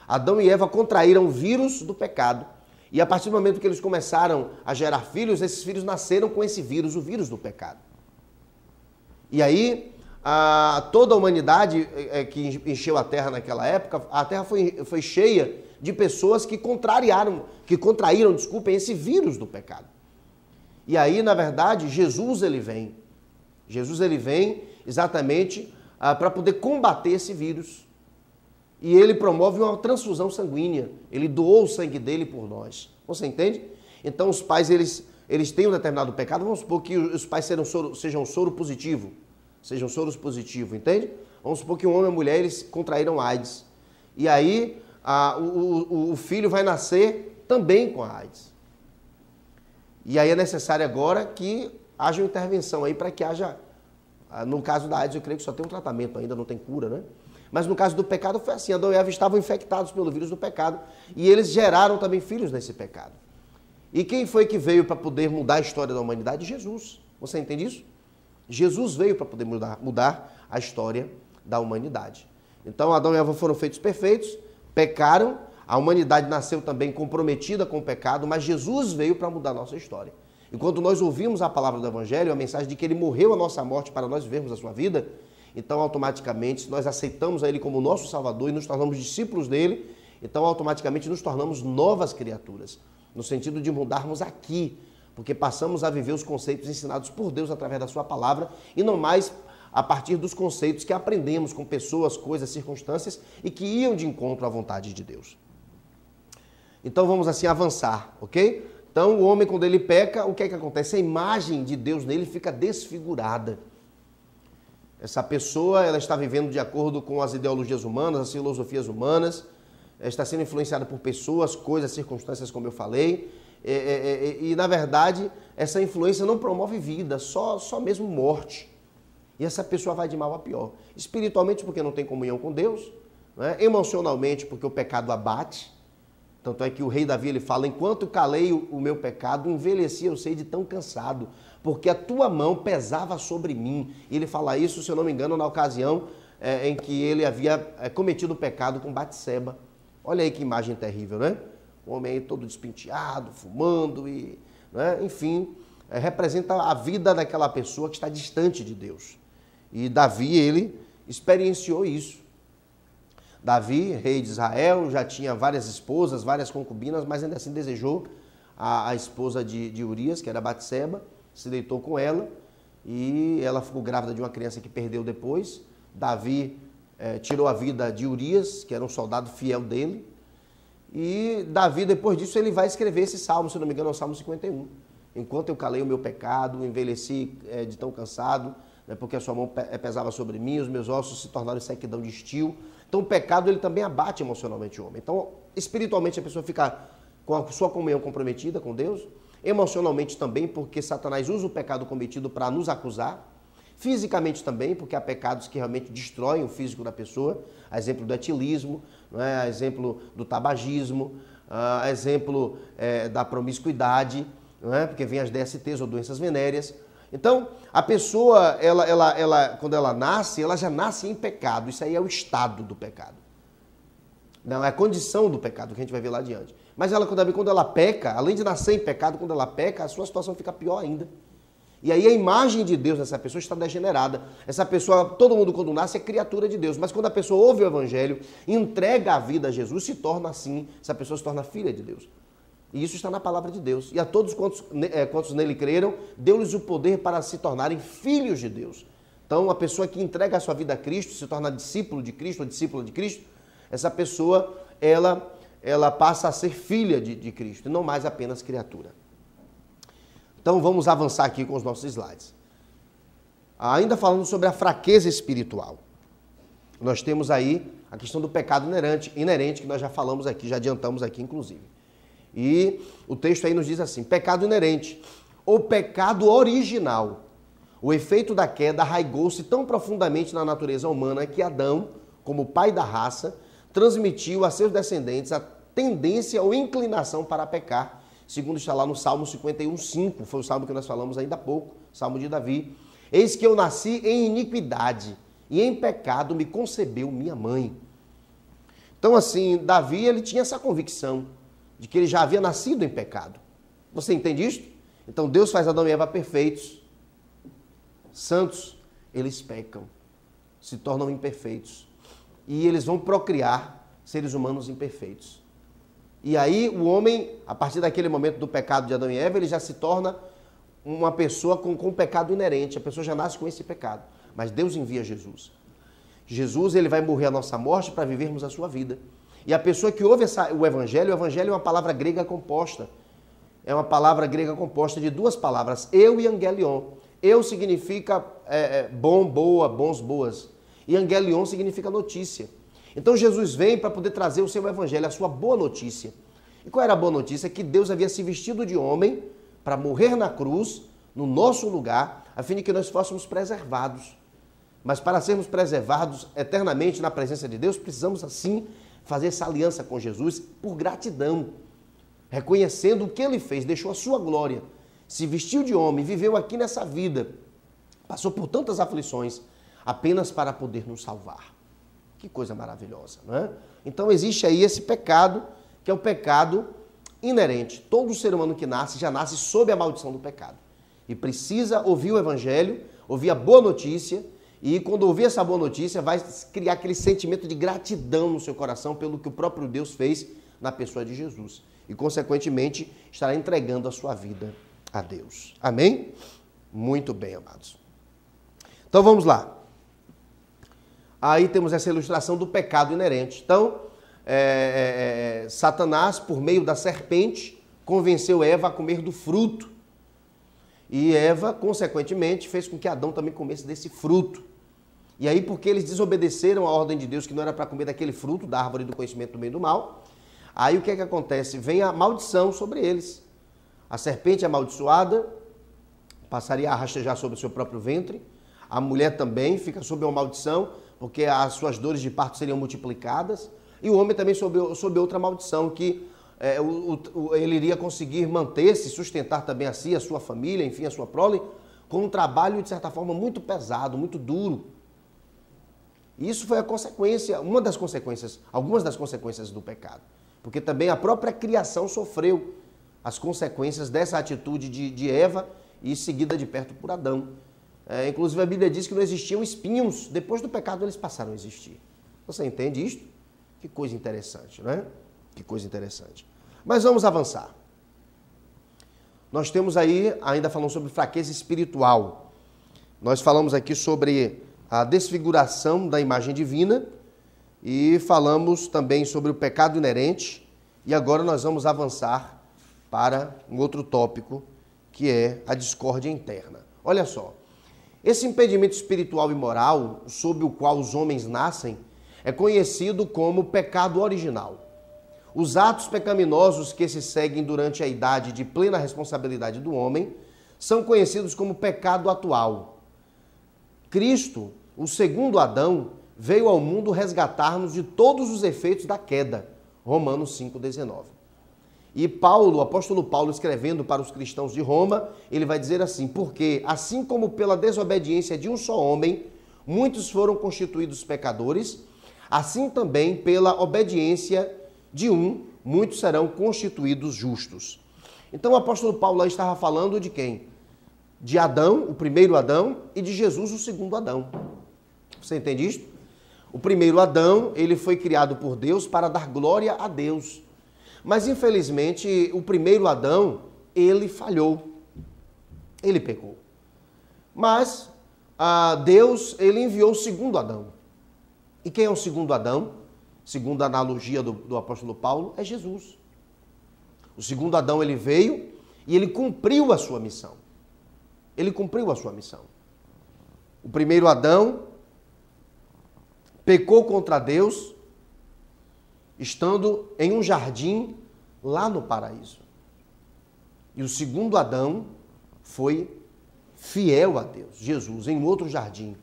Adão e Eva contraíram o vírus do pecado, e a partir do momento que eles começaram a gerar filhos, esses filhos nasceram com esse vírus, o vírus do pecado. E aí, toda a humanidade que encheu a terra naquela época, a terra foi cheia de pessoas que contraíram, esse vírus do pecado. E aí, na verdade, Jesus ele vem exatamente para poder combater esse vírus. E ele promove uma transfusão sanguínea. Ele doou o sangue dele por nós. Você entende? Então os pais, eles têm um determinado pecado. Vamos supor que os pais sejam soro positivo. Sejam soros positivos, entende? Vamos supor que um homem e uma mulher, eles contraíram AIDS. E aí o filho vai nascer também com a AIDS. E aí é necessário agora que haja uma intervenção aí para que haja... No caso da AIDS, eu creio que só tem um tratamento ainda, não tem cura, né? Mas no caso do pecado foi assim, Adão e Eva estavam infectados pelo vírus do pecado e eles geraram também filhos nesse pecado. E quem foi que veio para poder mudar a história da humanidade? Jesus. Você entende isso? Jesus veio para poder mudar a história da humanidade. Então Adão e Eva foram feitos perfeitos, pecaram, a humanidade nasceu também comprometida com o pecado, mas Jesus veio para mudar a nossa história. E quando nós ouvimos a palavra do Evangelho, a mensagem de que Ele morreu a nossa morte para nós vivermos a sua vida, então automaticamente, se nós aceitamos a Ele como nosso Salvador e nos tornamos discípulos dEle, então automaticamente nos tornamos novas criaturas, no sentido de mudarmos aqui, porque passamos a viver os conceitos ensinados por Deus através da sua palavra e não mais a partir dos conceitos que aprendemos com pessoas, coisas, circunstâncias e que iam de encontro à vontade de Deus. Então vamos assim avançar, ok? Então o homem, quando ele peca, o que é que acontece? A imagem de Deus nele fica desfigurada. Essa pessoa, ela está vivendo de acordo com as ideologias humanas, as filosofias humanas, está sendo influenciada por pessoas, coisas, circunstâncias, como eu falei. E na verdade, essa influência não promove vida, só mesmo morte. E essa pessoa vai de mal a pior. Espiritualmente, porque não tem comunhão com Deus, né? Emocionalmente, porque o pecado abate. Tanto é que o rei Davi ele fala: enquanto calei o meu pecado, envelheci eu sei de tão cansado, porque a tua mão pesava sobre mim. E ele fala isso, se eu não me engano, na ocasião em que ele havia cometido o pecado com Batseba. Olha aí que imagem terrível, né? O homem aí todo despenteado, fumando, né? Enfim, representa a vida daquela pessoa que está distante de Deus. E Davi, ele experienciou isso. Davi, rei de Israel, já tinha várias esposas, várias concubinas, mas ainda assim desejou a esposa de Urias, que era Batseba, se deitou com ela e ela ficou grávida de uma criança que perdeu depois. Davi tirou a vida de Urias, que era um soldado fiel dele, e Davi, depois disso, ele vai escrever esse salmo, se não me engano, é o Salmo 51. Enquanto eu calei o meu pecado, envelheci de tão cansado, né, porque a sua mão pesava sobre mim, os meus ossos se tornaram sequidão de estio. Então o pecado ele também abate emocionalmente o homem. Então, espiritualmente a pessoa fica com a sua comunhão comprometida com Deus, emocionalmente também, porque Satanás usa o pecado cometido para nos acusar, fisicamente também, porque há pecados que realmente destroem o físico da pessoa, a exemplo do etilismo, né? A exemplo do tabagismo, a exemplo da promiscuidade, né? Porque vem as DSTs ou doenças venéreas. Então, a pessoa, quando ela nasce, ela já nasce em pecado. Isso aí é o estado do pecado. Não, é a condição do pecado, que a gente vai ver lá adiante. Mas ela, quando ela peca, além de nascer em pecado, quando ela peca, a sua situação fica pior ainda. E aí a imagem de Deus nessa pessoa está degenerada. Essa pessoa, todo mundo quando nasce é criatura de Deus. Mas quando a pessoa ouve o Evangelho, entrega a vida a Jesus, se torna assim, essa pessoa se torna filha de Deus. E isso está na palavra de Deus. E a todos quantos nele creram, deu-lhes o poder para se tornarem filhos de Deus. Então, a pessoa que entrega a sua vida a Cristo, se torna discípulo de Cristo ou discípula de Cristo, essa pessoa, ela passa a ser filha de Cristo, e não mais apenas criatura. Então, vamos avançar aqui com os nossos slides. Ainda falando sobre a fraqueza espiritual. Nós temos aí a questão do pecado inerente que nós já falamos aqui, já adiantamos aqui, inclusive. E o texto aí nos diz assim: pecado inerente, ou pecado original. O efeito da queda arraigou-se tão profundamente na natureza humana que Adão, como pai da raça, transmitiu a seus descendentes a tendência ou inclinação para pecar, segundo está lá no Salmo 51:5, foi o salmo que nós falamos ainda há pouco, Salmo de Davi. Eis que eu nasci em iniquidade, e em pecado me concebeu minha mãe. Então assim, Davi ele tinha essa convicção de que ele já havia nascido em pecado. Você entende isto? Então Deus faz Adão e Eva perfeitos, santos, eles pecam, se tornam imperfeitos. E eles vão procriar seres humanos imperfeitos. E aí o homem, a partir daquele momento do pecado de Adão e Eva, ele já se torna uma pessoa com pecado inerente. A pessoa já nasce com esse pecado. Mas Deus envia Jesus. Jesus ele vai morrer a nossa morte para vivermos a sua vida. E a pessoa que ouve o Evangelho é uma palavra grega composta. É uma palavra grega composta de duas palavras, eu e angelion. Eu significa bom, boa, bons, boas. E angelion significa notícia. Então Jesus vem para poder trazer o seu Evangelho, a sua boa notícia. E qual era a boa notícia? Que Deus havia se vestido de homem para morrer na cruz, no nosso lugar, a fim de que nós fôssemos preservados. Mas para sermos preservados eternamente na presença de Deus, precisamos assim fazer essa aliança com Jesus por gratidão, reconhecendo o que ele fez, deixou a sua glória, se vestiu de homem, viveu aqui nessa vida, passou por tantas aflições, apenas para poder nos salvar. Que coisa maravilhosa, não é? Então existe aí esse pecado, que é o pecado inerente. Todo ser humano que nasce, já nasce sob a maldição do pecado. E precisa ouvir o Evangelho, ouvir a boa notícia, e quando ouvir essa boa notícia, vai criar aquele sentimento de gratidão no seu coração pelo que o próprio Deus fez na pessoa de Jesus. E, consequentemente, estará entregando a sua vida a Deus. Amém? Muito bem, amados. Então, vamos lá. Aí temos essa ilustração do pecado inerente. Então, Satanás, por meio da serpente, convenceu Eva a comer do fruto. E Eva, consequentemente, fez com que Adão também comesse desse fruto. E aí, porque eles desobedeceram a ordem de Deus, que não era para comer daquele fruto da árvore do conhecimento do bem e do mal, aí o que é que acontece? Vem a maldição sobre eles. A serpente amaldiçoada passaria a rastejar sobre o seu próprio ventre. A mulher também fica sob uma maldição, porque as suas dores de parto seriam multiplicadas. E o homem também sob outra maldição, que ele iria conseguir manter-se, sustentar também a si, a sua família, enfim, a sua prole, com um trabalho, de certa forma, muito pesado, muito duro. Isso foi a consequência, algumas das consequências do pecado. Porque também a própria criação sofreu as consequências dessa atitude de Eva e seguida de perto por Adão. Inclusive a Bíblia diz que não existiam espinhos, depois do pecado eles passaram a existir. Você entende isto? Que coisa interessante, não é? Que coisa interessante. Mas vamos avançar. Nós temos aí, ainda falando sobre fraqueza espiritual. Nós falamos aqui sobre a desfiguração da imagem divina e falamos também sobre o pecado inerente. E agora nós vamos avançar para um outro tópico, que é a discórdia interna. Olha só, esse impedimento espiritual e moral, sob o qual os homens nascem, é conhecido como pecado original. Os atos pecaminosos que se seguem durante a idade de plena responsabilidade do homem são conhecidos como pecado atual. Cristo, o segundo Adão, veio ao mundo resgatar-nos de todos os efeitos da queda. Romanos 5,19. E Paulo, o apóstolo Paulo, escrevendo para os cristãos de Roma, ele vai dizer assim: porque assim como pela desobediência de um só homem, muitos foram constituídos pecadores, assim também pela obediência de um, muitos serão constituídos justos. Então o apóstolo Paulo aí estava falando de quem? De Adão, o primeiro Adão, e de Jesus, o segundo Adão. Você entende isso? O primeiro Adão, ele foi criado por Deus para dar glória a Deus. Mas, infelizmente, o primeiro Adão, ele falhou. Ele pecou. Mas Deus, ele enviou o segundo Adão. E quem é o segundo Adão? Segundo a analogia do apóstolo Paulo, é Jesus. O segundo Adão, ele veio e ele cumpriu a sua missão. Ele cumpriu a sua missão. O primeiro Adão pecou contra Deus, estando em um jardim lá no paraíso. E o segundo Adão foi fiel a Deus. Jesus, em outro jardim,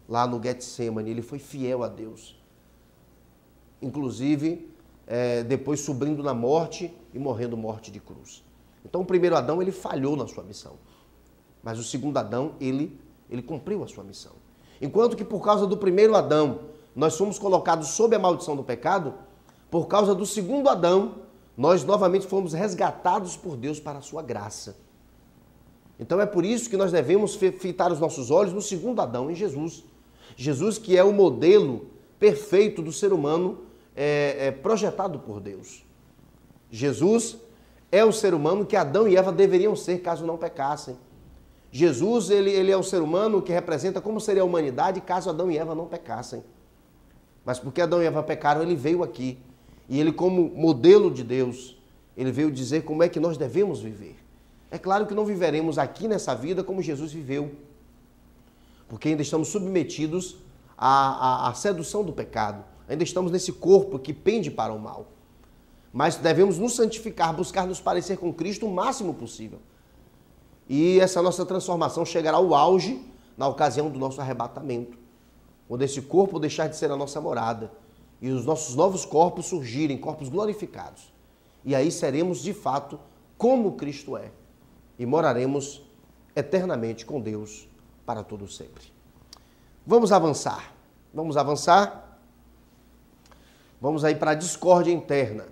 lá no Getsemane, ele foi fiel a Deus. Inclusive, depois subindo na morte e morrendo morte de cruz. Então, o primeiro Adão, ele falhou na sua missão. Mas o segundo Adão, ele cumpriu a sua missão. Enquanto que por causa do primeiro Adão, nós fomos colocados sob a maldição do pecado, por causa do segundo Adão, nós novamente fomos resgatados por Deus para a sua graça. Então é por isso que nós devemos fitar os nossos olhos no segundo Adão, em Jesus. Jesus, que é o modelo perfeito do ser humano projetado por Deus. Jesus é o ser humano que Adão e Eva deveriam ser caso não pecassem. Jesus, ele é o ser humano que representa como seria a humanidade caso Adão e Eva não pecassem. Mas porque Adão e Eva pecaram, ele veio aqui. E ele, como modelo de Deus, ele veio dizer como é que nós devemos viver. É claro que não viveremos aqui nessa vida como Jesus viveu. Porque ainda estamos submetidos à sedução do pecado. Ainda estamos nesse corpo que pende para o mal. Mas devemos nos santificar, buscar nos parecer com Cristo o máximo possível. E essa nossa transformação chegará ao auge na ocasião do nosso arrebatamento, quando esse corpo deixar de ser a nossa morada e os nossos novos corpos surgirem, corpos glorificados. E aí seremos, de fato, como Cristo é, e moraremos eternamente com Deus para todo sempre. Vamos avançar. Vamos aí para a discórdia interna.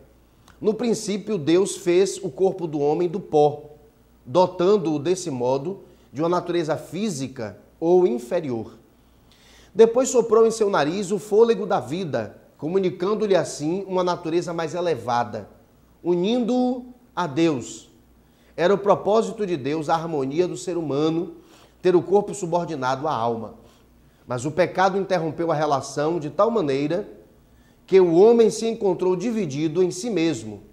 No princípio, Deus fez o corpo do homem do pó, dotando-o desse modo de uma natureza física ou inferior. Depois soprou em seu nariz o fôlego da vida, comunicando-lhe assim uma natureza mais elevada, unindo-o a Deus. Era o propósito de Deus a harmonia do ser humano, ter o corpo subordinado à alma. Mas o pecado interrompeu a relação de tal maneira que o homem se encontrou dividido em si mesmo.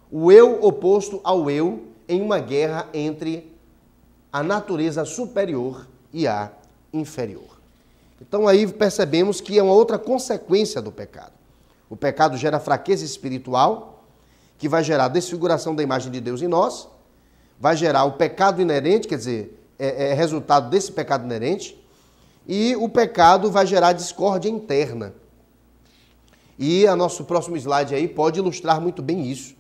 O eu oposto ao eu, em uma guerra entre a natureza superior e a inferior. Então aí percebemos que é uma outra consequência do pecado. O pecado gera fraqueza espiritual, que vai gerar desfiguração da imagem de Deus em nós, vai gerar o pecado inerente, quer dizer, é resultado desse pecado inerente, e o pecado vai gerar discórdia interna. E o nosso próximo slide aí pode ilustrar muito bem isso.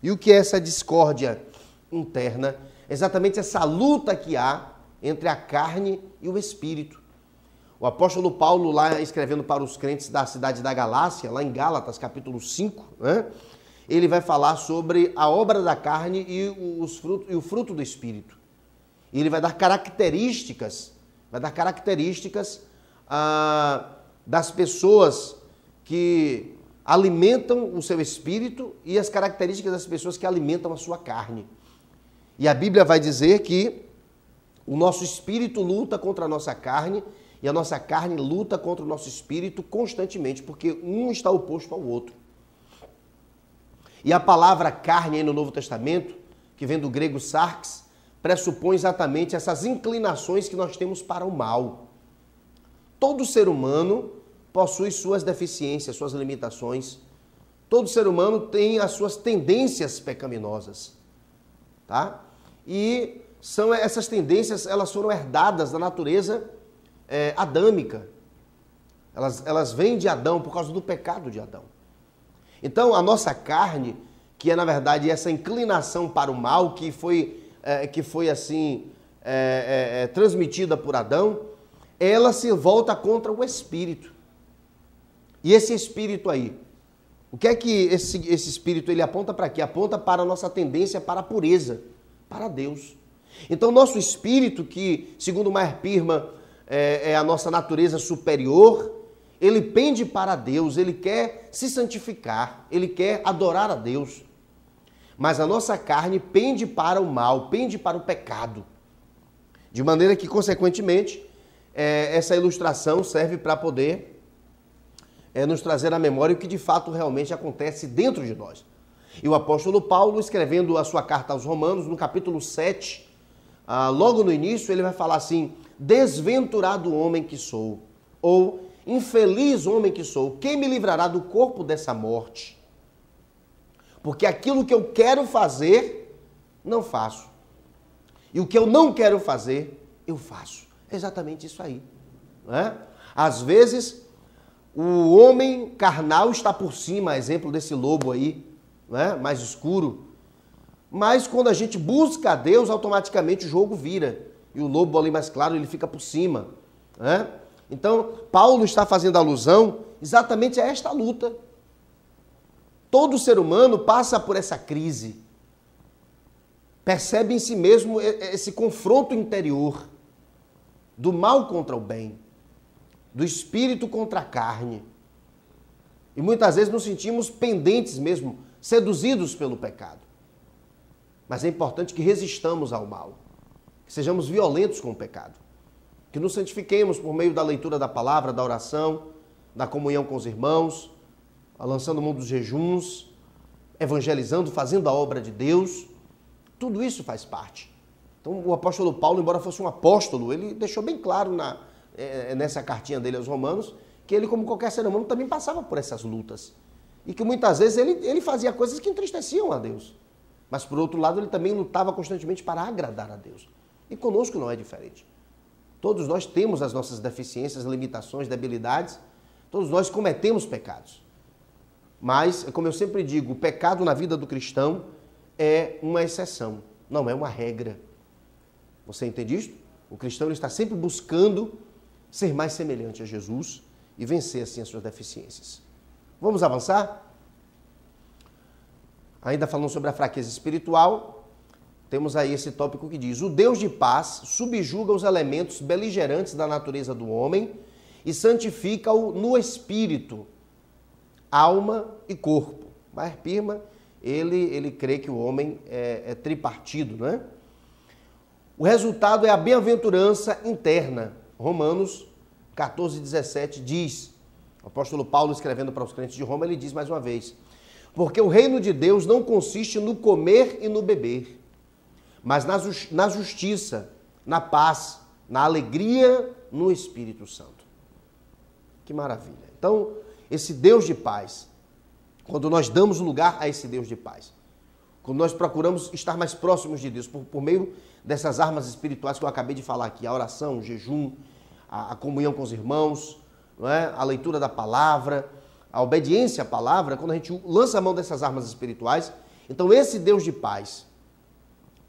E o que é essa discórdia interna? Exatamente essa luta que há entre a carne e o espírito. O apóstolo Paulo, lá escrevendo para os crentes da cidade da Galácia, lá em Gálatas, capítulo 5, né, ele vai falar sobre a obra da carne e o fruto do espírito. E ele vai dar características das pessoas que alimentam o seu espírito e as características das pessoas que alimentam a sua carne. E a Bíblia vai dizer que o nosso espírito luta contra a nossa carne e a nossa carne luta contra o nosso espírito constantemente, porque um está oposto ao outro. E a palavra carne aí no Novo Testamento, que vem do grego sarx, pressupõe exatamente essas inclinações que nós temos para o mal. Todo ser humano possui suas deficiências, suas limitações. Todo ser humano tem as suas tendências pecaminosas, tá? E essas tendências, elas foram herdadas da natureza adâmica. Elas vêm de Adão por causa do pecado de Adão. Então, a nossa carne, que é na verdade essa inclinação para o mal que foi assim transmitida por Adão, ela se volta contra o espírito. E esse espírito aí, o que é que esse espírito ele aponta para quê? Aponta para a nossa tendência para a pureza, para Deus. Então, nosso espírito, que segundo Meyer Pirma é a nossa natureza superior, ele pende para Deus, ele quer se santificar, ele quer adorar a Deus. Mas a nossa carne pende para o mal, pende para o pecado. De maneira que, consequentemente, essa ilustração serve para poder nos trazer à memória o que de fato realmente acontece dentro de nós. E o apóstolo Paulo, escrevendo a sua carta aos Romanos, no capítulo 7, logo no início, ele vai falar assim: desventurado homem que sou, ou infeliz homem que sou, quem me livrará do corpo dessa morte? Porque aquilo que eu quero fazer, não faço. E o que eu não quero fazer, eu faço. É exatamente isso aí. Né? Às vezes, o homem carnal está por cima, exemplo desse lobo aí, né? Mais escuro. Mas quando a gente busca a Deus, automaticamente o jogo vira. E o lobo ali mais claro, ele fica por cima. Né? Então, Paulo está fazendo alusão exatamente a esta luta. Todo ser humano passa por essa crise. Percebe em si mesmo esse confronto interior do mal contra o bem, do espírito contra a carne. E muitas vezes nos sentimos pendentes mesmo, seduzidos pelo pecado. Mas é importante que resistamos ao mal, que sejamos violentos com o pecado, que nos santifiquemos por meio da leitura da palavra, da oração, da comunhão com os irmãos, lançando mão dos jejuns, evangelizando, fazendo a obra de Deus. Tudo isso faz parte. Então o apóstolo Paulo, embora fosse um apóstolo, ele deixou bem claro nessa cartinha dele aos Romanos, que ele, como qualquer ser humano, também passava por essas lutas. E que muitas vezes ele fazia coisas que entristeciam a Deus. Mas, por outro lado, ele também lutava constantemente para agradar a Deus. E conosco não é diferente. Todos nós temos as nossas deficiências, limitações, debilidades. Todos nós cometemos pecados. Mas, como eu sempre digo, o pecado na vida do cristão é uma exceção, não é uma regra. Você entende isso? O cristão ele está sempre buscando ser mais semelhante a Jesus e vencer assim as suas deficiências. Vamos avançar? Ainda falando sobre a fraqueza espiritual, temos aí esse tópico que diz: o Deus de paz subjuga os elementos beligerantes da natureza do homem e santifica-o no espírito, alma e corpo. Meyer Pirma, ele crê que o homem é tripartido, não é? O resultado é a bem-aventurança interna. Romanos 14:17 diz, o apóstolo Paulo escrevendo para os crentes de Roma, ele diz mais uma vez: porque o reino de Deus não consiste no comer e no beber, mas na justiça, na paz, na alegria no Espírito Santo. Que maravilha. Então, esse Deus de paz, quando nós damos lugar a esse Deus de paz, quando nós procuramos estar mais próximos de Deus, por meio dessas armas espirituais que eu acabei de falar aqui, a oração, o jejum, a comunhão com os irmãos, não é? A leitura da palavra, a obediência à palavra, quando a gente lança a mão dessas armas espirituais, então esse Deus de paz,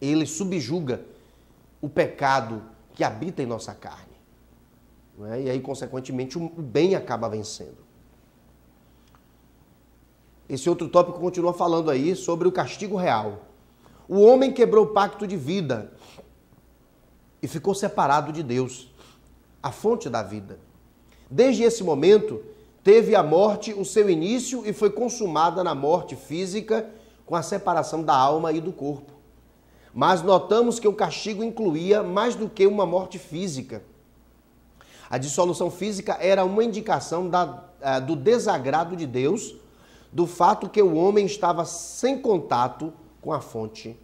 ele subjuga o pecado que habita em nossa carne. Não é? E aí, consequentemente, o bem acaba vencendo. Esse outro tópico continua falando aí sobre o castigo real. O homem quebrou o pacto de vida e ficou separado de Deus, a fonte da vida. Desde esse momento, teve a morte o seu início e foi consumada na morte física com a separação da alma e do corpo. Mas notamos que o castigo incluía mais do que uma morte física. A dissolução física era uma indicação do desagrado de Deus, do fato que o homem estava sem contato com a fonte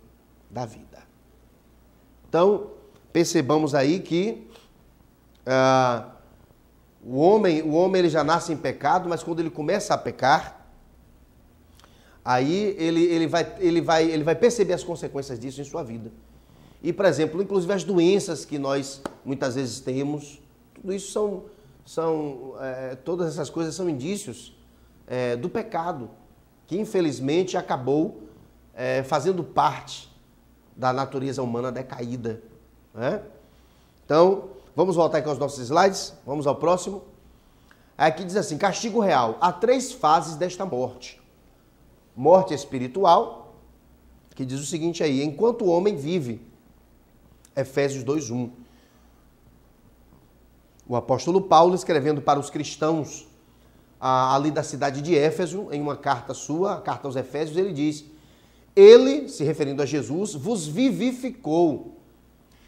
da vida. Então, percebamos aí que o homem ele já nasce em pecado, mas quando ele começa a pecar, aí ele vai perceber as consequências disso em sua vida. E, por exemplo, inclusive as doenças que nós muitas vezes temos, tudo isso todas essas coisas são indícios do pecado, que infelizmente acabou fazendo parte da natureza humana decaída. Né? Então, vamos voltar aqui aos nossos slides, vamos ao próximo. Aqui diz assim, castigo real. Há 3 fases desta morte. Morte espiritual, que diz o seguinte aí, enquanto o homem vive, Efésios 2:1. O apóstolo Paulo, escrevendo para os cristãos ali da cidade de Éfeso, em uma carta sua, a carta aos Efésios, ele diz, ele, se referindo a Jesus, vos vivificou,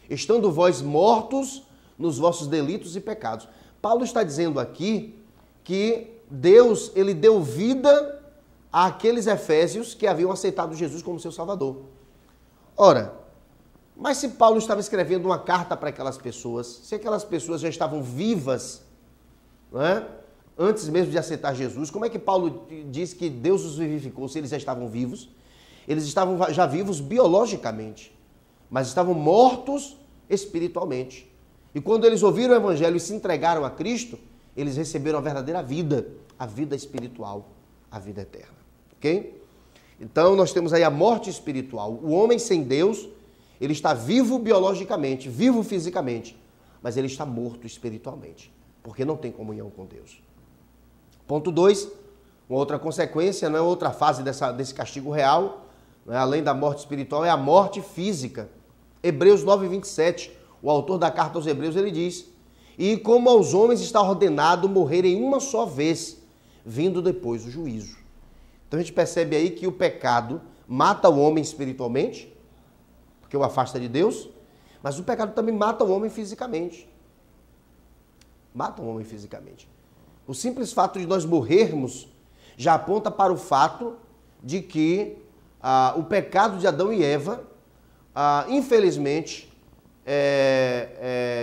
estando vós mortos nos vossos delitos e pecados. Paulo está dizendo aqui que Deus, ele deu vida àqueles efésios que haviam aceitado Jesus como seu Salvador. Ora, mas se Paulo estava escrevendo uma carta para aquelas pessoas, se aquelas pessoas já estavam vivas, não é? Antes mesmo de aceitar Jesus, como é que Paulo diz que Deus os vivificou se eles já estavam vivos? Eles estavam já vivos biologicamente, mas estavam mortos espiritualmente. E quando eles ouviram o Evangelho e se entregaram a Cristo, eles receberam a verdadeira vida, a vida espiritual, a vida eterna. Ok? Então nós temos aí a morte espiritual. O homem sem Deus, ele está vivo biologicamente, vivo fisicamente, mas ele está morto espiritualmente, porque não tem comunhão com Deus. Ponto 2, uma outra consequência, não é outra fase desse castigo real, além da morte espiritual, é a morte física. Hebreus 9:27, o autor da carta aos Hebreus, ele diz, e como aos homens está ordenado morrerem uma só vez, vindo depois o juízo. Então a gente percebe aí que o pecado mata o homem espiritualmente, porque o afasta de Deus, mas o pecado também mata o homem fisicamente. Mata o homem fisicamente. O simples fato de nós morrermos já aponta para o fato de que o pecado de Adão e Eva, infelizmente,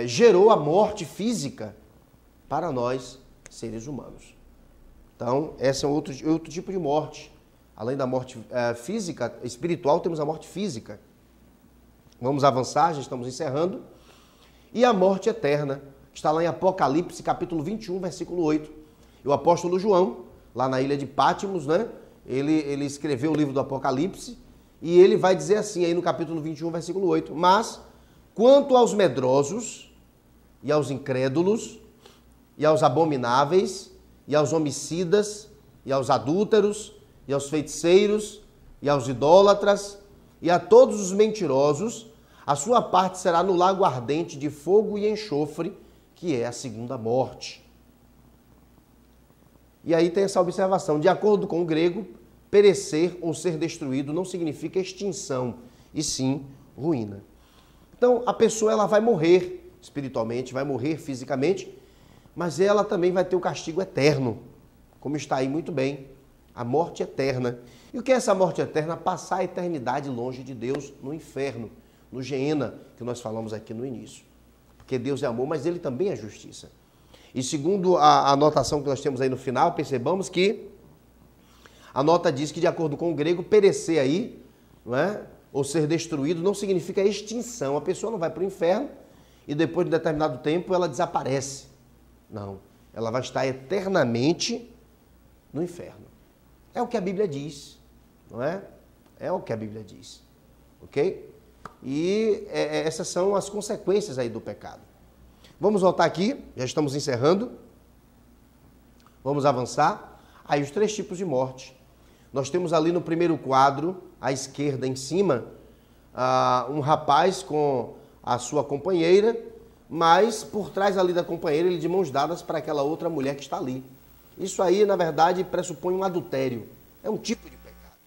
gerou a morte física para nós, seres humanos. Então, esse é outro tipo de morte. Além da morte física, espiritual, temos a morte física. Vamos avançar, já estamos encerrando. E a morte eterna, que está lá em Apocalipse, capítulo 21, versículo 8. E o apóstolo João, lá na ilha de Pátimos, né? Ele escreveu o livro do Apocalipse e ele vai dizer assim aí no capítulo 21, versículo 8. Mas, quanto aos medrosos e aos incrédulos e aos abomináveis e aos homicidas e aos adúlteros e aos feiticeiros e aos idólatras e a todos os mentirosos, a sua parte será no lago ardente de fogo e enxofre, que é a segunda morte. E aí tem essa observação, de acordo com o grego, perecer ou ser destruído não significa extinção, e sim ruína. Então a pessoa ela vai morrer espiritualmente, vai morrer fisicamente, mas ela também vai ter o castigo eterno, como está aí muito bem, a morte eterna. E o que é essa morte eterna? Passar a eternidade longe de Deus no inferno, no Geena, que nós falamos aqui no início. Porque Deus é amor, mas Ele também é justiça. E segundo a anotação que nós temos aí no final, percebamos que a nota diz que, de acordo com o grego, perecer aí, não é? Ou ser destruído, não significa extinção. A pessoa não vai para o inferno e depois de um determinado tempo ela desaparece. Não, ela vai estar eternamente no inferno. É o que a Bíblia diz, não é? É o que a Bíblia diz, ok? E essas são as consequências aí do pecado. Vamos voltar aqui, já estamos encerrando. Vamos avançar. Aí os 3 tipos de morte. Nós temos ali no primeiro quadro, à esquerda em cima, um rapaz com a sua companheira, mas por trás ali da companheira, ele de mãos dadas para aquela outra mulher que está ali. Isso aí, na verdade, pressupõe um adultério. É um tipo de pecado.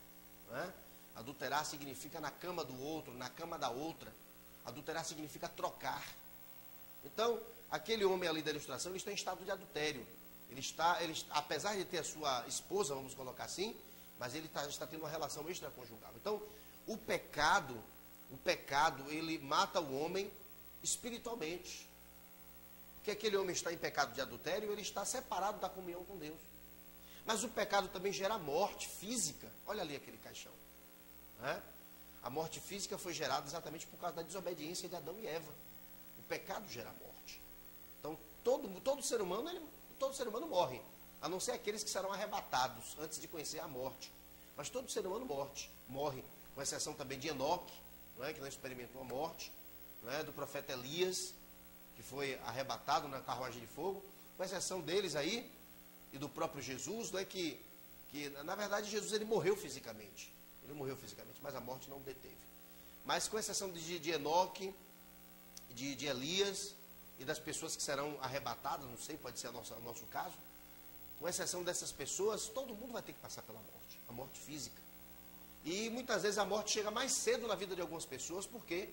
Não é? Adulterar significa na cama do outro, na cama da outra. Adulterar significa trocar. Então, aquele homem ali da ilustração, ele está em estado de adultério. Ele está, apesar de ter a sua esposa, vamos colocar assim, mas ele está tendo uma relação extraconjugal. Então, o pecado, ele mata o homem espiritualmente. Porque aquele homem está em pecado de adultério, ele está separado da comunhão com Deus. Mas o pecado também gera morte física. Olha ali aquele caixão. Né? A morte física foi gerada exatamente por causa da desobediência de Adão e Eva. O pecado gera morte. Então, todo ser humano morre. A não ser aqueles que serão arrebatados antes de conhecer a morte. Mas todo ser humano morre. Com exceção também de Enoque, não é? Que não experimentou a morte. Não é? Do profeta Elias, que foi arrebatado na carruagem de fogo. Com exceção deles aí, e do próprio Jesus, não é? Que na verdade Jesus ele morreu fisicamente. Ele morreu fisicamente, mas a morte não o deteve. Mas com exceção de Enoque, de Elias e das pessoas que serão arrebatadas, não sei, pode ser o nosso caso, com exceção dessas pessoas, todo mundo vai ter que passar pela morte, a morte física. E muitas vezes a morte chega mais cedo na vida de algumas pessoas, por quê?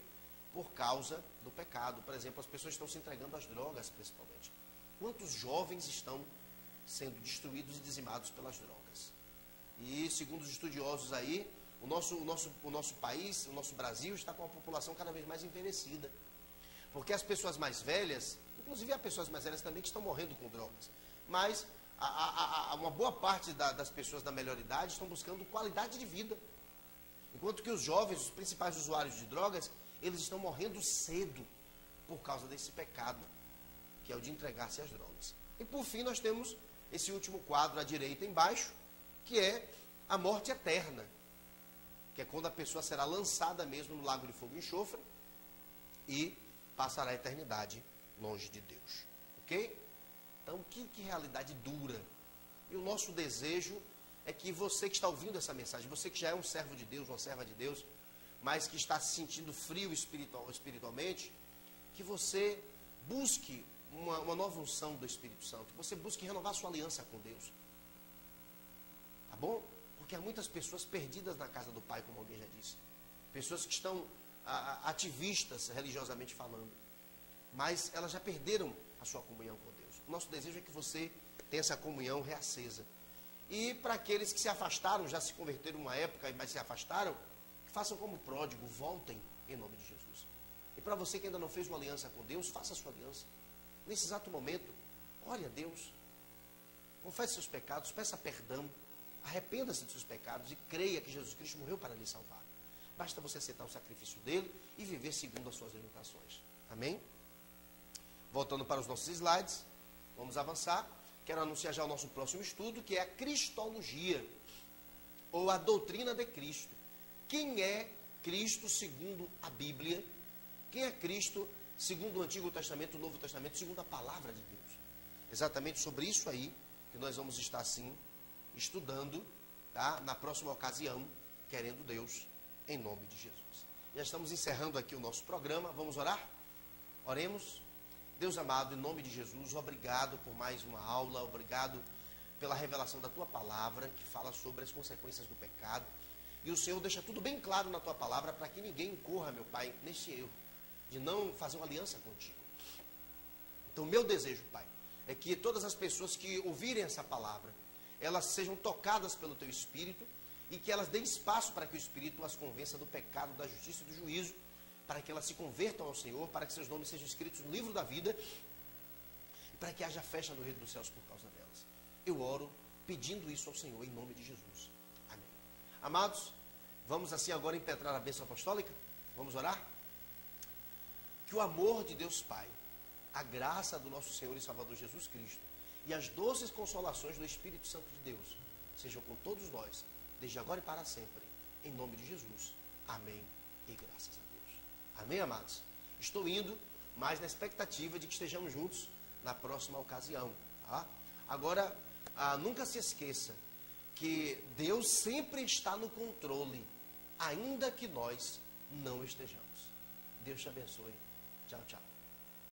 Por causa do pecado. Por exemplo, as pessoas estão se entregando às drogas, principalmente. Quantos jovens estão sendo destruídos e dizimados pelas drogas? E segundo os estudiosos aí, o nosso país, o nosso Brasil, está com uma população cada vez mais envelhecida. Porque as pessoas mais velhas, inclusive há pessoas mais velhas também que estão morrendo com drogas, mas uma boa parte das pessoas da melhor idade estão buscando qualidade de vida. Enquanto que os jovens, os principais usuários de drogas, eles estão morrendo cedo por causa desse pecado, que é o de entregar-se às drogas. E por fim nós temos esse último quadro à direita embaixo, que é a morte eterna, que é quando a pessoa será lançada mesmo no lago de fogo e enxofre e passará a eternidade longe de Deus. Ok? Então, que realidade dura. E o nosso desejo é que você que está ouvindo essa mensagem, você que já é um servo de Deus, uma serva de Deus, mas que está se sentindo frio espiritualmente, que você busque uma nova unção do Espírito Santo, que você busque renovar sua aliança com Deus. Tá bom? Porque há muitas pessoas perdidas na casa do Pai, como alguém já disse. Pessoas que estão ativistas, religiosamente falando, mas elas já perderam a sua comunhão com Deus. O nosso desejo é que você tenha essa comunhão reacesa. E para aqueles que se afastaram, já se converteram uma época, mas se afastaram, façam como pródigo, voltem em nome de Jesus. E para você que ainda não fez uma aliança com Deus, faça a sua aliança. Nesse exato momento, ore a Deus, confesse seus pecados, peça perdão, arrependa-se dos seus pecados e creia que Jesus Cristo morreu para lhe salvar. Basta você aceitar o sacrifício dele e viver segundo as suas limitações. Amém? Voltando para os nossos slides, vamos avançar. Quero anunciar já o nosso próximo estudo, que é a Cristologia, ou a doutrina de Cristo. Quem é Cristo segundo a Bíblia? Quem é Cristo segundo o Antigo Testamento, o Novo Testamento, segundo a palavra de Deus? Exatamente sobre isso aí que nós vamos estar, assim, estudando, tá? Na próxima ocasião, querendo Deus, em nome de Jesus. Já estamos encerrando aqui o nosso programa. Vamos orar? Oremos. Deus amado, em nome de Jesus, obrigado por mais uma aula, obrigado pela revelação da Tua palavra, que fala sobre as consequências do pecado. E o Senhor deixa tudo bem claro na Tua palavra, para que ninguém incorra, meu Pai, neste erro, de não fazer uma aliança contigo. Então, meu desejo, Pai, é que todas as pessoas que ouvirem essa palavra, elas sejam tocadas pelo Teu Espírito, e que elas deem espaço para que o Espírito as convença do pecado, da justiça e do juízo, para que elas se convertam ao Senhor, para que seus nomes sejam escritos no livro da vida, para que haja festa no reino dos céus por causa delas. Eu oro pedindo isso ao Senhor, em nome de Jesus. Amém. Amados, vamos assim agora impetrar a bênção apostólica? Vamos orar? Que o amor de Deus Pai, a graça do nosso Senhor e Salvador Jesus Cristo e as doces consolações do Espírito Santo de Deus sejam com todos nós, desde agora e para sempre, em nome de Jesus. Amém e graças a Deus. Amém, amados? Estou indo, mas na expectativa de que estejamos juntos na próxima ocasião. Tá? Agora, nunca se esqueça que Deus sempre está no controle, ainda que nós não estejamos. Deus te abençoe. Tchau, tchau.